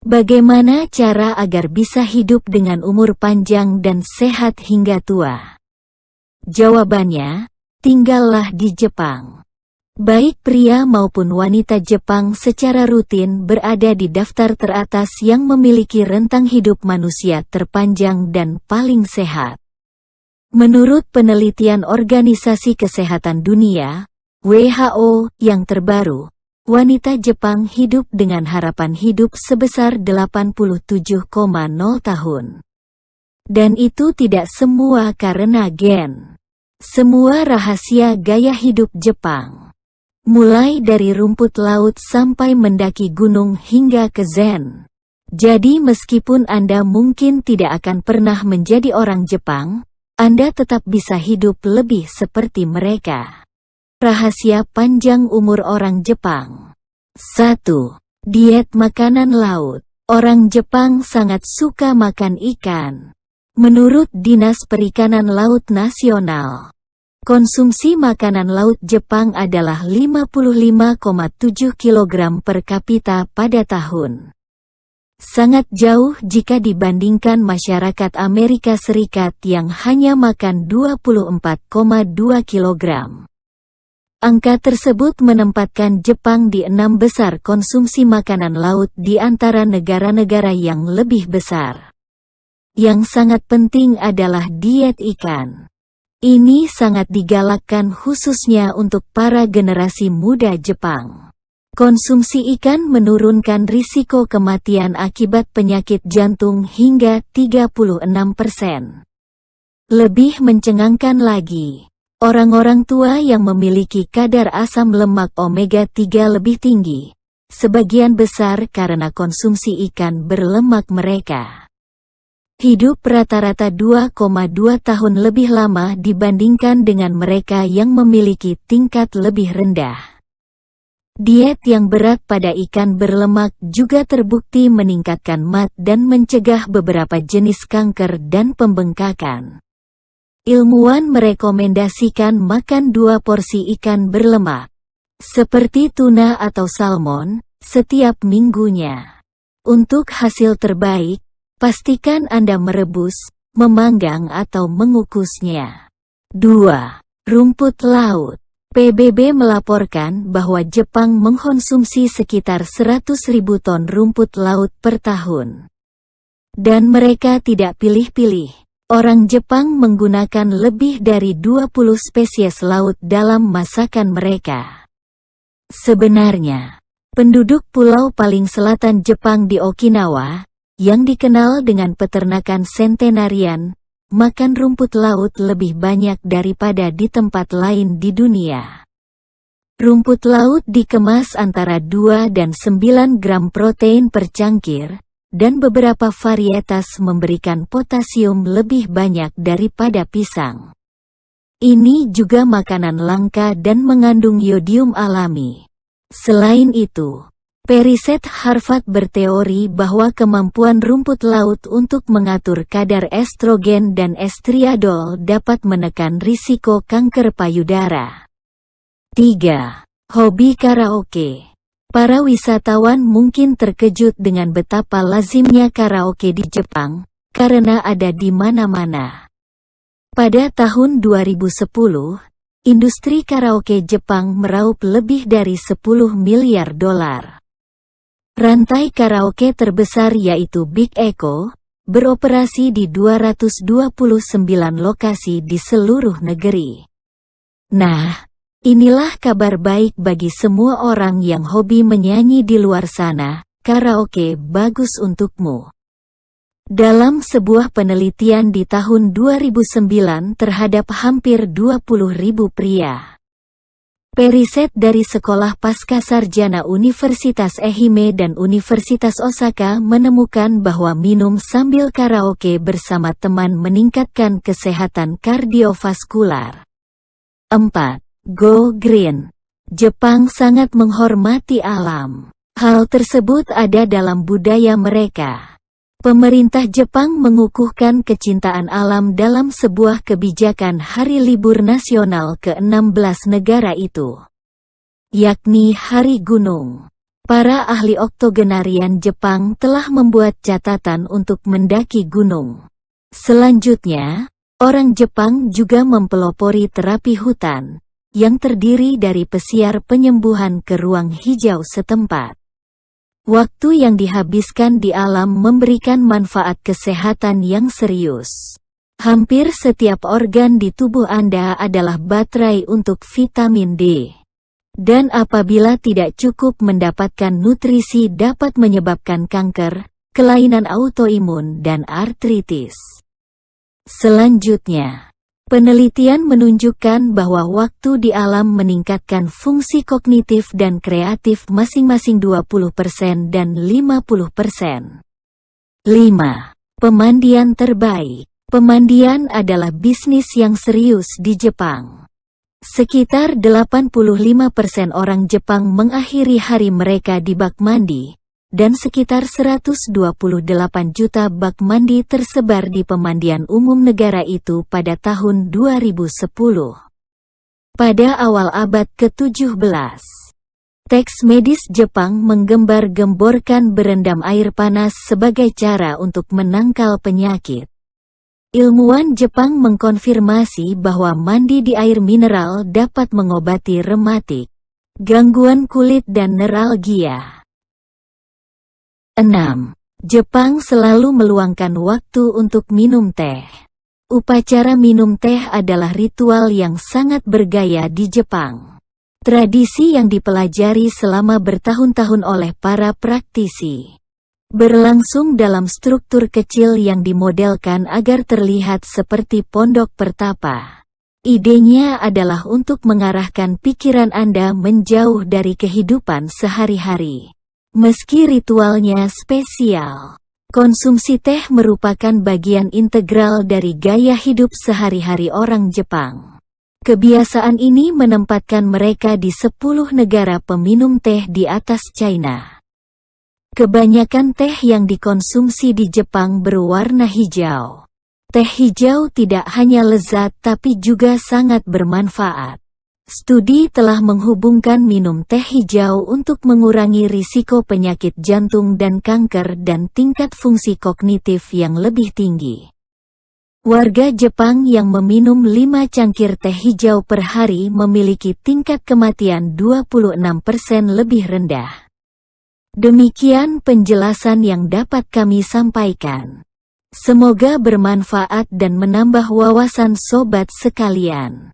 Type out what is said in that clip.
Bagaimana cara agar bisa hidup dengan umur panjang dan sehat hingga tua? Jawabannya, tinggallah di Jepang. Baik pria maupun wanita Jepang secara rutin berada di daftar teratas yang memiliki rentang hidup manusia terpanjang dan paling sehat. Menurut penelitian Organisasi Kesehatan Dunia, WHO, yang terbaru, wanita Jepang hidup dengan harapan hidup sebesar 87,0 tahun. Dan itu tidak semua karena gen. Semua rahasia gaya hidup Jepang. Mulai dari rumput laut sampai mendaki gunung hingga ke zen. Jadi meskipun Anda mungkin tidak akan pernah menjadi orang Jepang, Anda tetap bisa hidup lebih seperti mereka. Rahasia panjang umur orang Jepang. 1. Diet makanan laut. Orang Jepang sangat suka makan ikan. Menurut Dinas Perikanan Laut Nasional, konsumsi makanan laut Jepang adalah 55,7 kg per kapita pada tahun. Sangat jauh jika dibandingkan masyarakat Amerika Serikat yang hanya makan 24,2 kg. Angka tersebut menempatkan Jepang di 6 besar konsumsi makanan laut di antara negara-negara yang lebih besar. Yang sangat penting adalah diet ikan. Ini sangat digalakkan khususnya untuk para generasi muda Jepang. Konsumsi ikan menurunkan risiko kematian akibat penyakit jantung hingga 36%. Lebih mencengangkan lagi, orang-orang tua yang memiliki kadar asam lemak omega-3 lebih tinggi, sebagian besar karena konsumsi ikan berlemak mereka. Hidup rata-rata 2,2 tahun lebih lama dibandingkan dengan mereka yang memiliki tingkat lebih rendah. Diet yang berat pada ikan berlemak juga terbukti meningkatkan MAT dan mencegah beberapa jenis kanker dan pembengkakan. Ilmuwan merekomendasikan makan 2 porsi ikan berlemak, seperti tuna atau salmon, setiap minggunya. Untuk hasil terbaik, pastikan Anda merebus, memanggang atau mengukusnya. 2. Rumput laut. PBB melaporkan bahwa Jepang mengkonsumsi sekitar 100.000 ton rumput laut per tahun. Dan mereka tidak pilih-pilih. Orang Jepang menggunakan lebih dari 20 spesies laut dalam masakan mereka. Sebenarnya, penduduk pulau paling selatan Jepang di Okinawa, yang dikenal dengan peternakan sentenarian, makan rumput laut lebih banyak daripada di tempat lain di dunia. Rumput laut dikemas antara 2 dan 9 gram protein per cangkir, dan beberapa varietas memberikan potasium lebih banyak daripada pisang. Ini juga makanan langka dan mengandung yodium alami. Selain itu, periset Harvard berteori bahwa kemampuan rumput laut untuk mengatur kadar estrogen dan estriadol dapat menekan risiko kanker payudara. 3. Hobi karaoke. Para wisatawan mungkin terkejut dengan betapa lazimnya karaoke di Jepang, karena ada di mana-mana. Pada tahun 2010, industri karaoke Jepang meraup lebih dari 10 miliar dolar. Rantai karaoke terbesar yaitu Big Echo, beroperasi di 229 lokasi di seluruh negeri. Nah, inilah kabar baik bagi semua orang yang hobi menyanyi di luar sana, karaoke bagus untukmu. Dalam sebuah penelitian di tahun 2009 terhadap hampir 20.000 pria, periset dari Sekolah Pascasarjana Universitas Ehime dan Universitas Osaka menemukan bahwa minum sambil karaoke bersama teman meningkatkan kesehatan kardiovaskular. 4. Go Green. Jepang sangat menghormati alam. Hal tersebut ada dalam budaya mereka. Pemerintah Jepang mengukuhkan kecintaan alam dalam sebuah kebijakan hari libur nasional ke-16 negara itu, yakni Hari Gunung. Para ahli oktogenarian Jepang telah membuat catatan untuk mendaki gunung. Selanjutnya, orang Jepang juga mempelopori terapi hutan, yang terdiri dari pesiar penyembuhan ke ruang hijau setempat. Waktu yang dihabiskan di alam memberikan manfaat kesehatan yang serius. Hampir setiap organ di tubuh Anda adalah baterai untuk vitamin D. Dan apabila tidak cukup mendapatkan nutrisi dapat menyebabkan kanker, kelainan autoimun dan artritis. Selanjutnya, penelitian menunjukkan bahwa waktu di alam meningkatkan fungsi kognitif dan kreatif masing-masing 20% dan 50%. 5. Pemandian terbaik. Pemandian adalah bisnis yang serius di Jepang. Sekitar 85% orang Jepang mengakhiri hari mereka di bak mandi, dan sekitar 128 juta bak mandi tersebar di pemandian umum negara itu pada tahun 2010. Pada awal abad ke-17, teks medis Jepang menggembar-gemborkan berendam air panas sebagai cara untuk menangkal penyakit. Ilmuwan Jepang mengkonfirmasi bahwa mandi di air mineral dapat mengobati rematik, gangguan kulit dan neuralgia. 6. Jepang selalu meluangkan waktu untuk minum teh. Upacara minum teh adalah ritual yang sangat bergaya di Jepang. Tradisi yang dipelajari selama bertahun-tahun oleh para praktisi. Berlangsung dalam struktur kecil yang dimodelkan agar terlihat seperti pondok pertapa. Idenya adalah untuk mengarahkan pikiran Anda menjauh dari kehidupan sehari-hari. Meski ritualnya spesial, konsumsi teh merupakan bagian integral dari gaya hidup sehari-hari orang Jepang. Kebiasaan ini menempatkan mereka di 10 negara peminum teh di atas China. Kebanyakan teh yang dikonsumsi di Jepang berwarna hijau. Teh hijau tidak hanya lezat tapi juga sangat bermanfaat. Studi telah menghubungkan minum teh hijau untuk mengurangi risiko penyakit jantung dan kanker dan tingkat fungsi kognitif yang lebih tinggi. Warga Jepang yang meminum 5 cangkir teh hijau per hari memiliki tingkat kematian 26% lebih rendah. Demikian penjelasan yang dapat kami sampaikan. Semoga bermanfaat dan menambah wawasan sobat sekalian.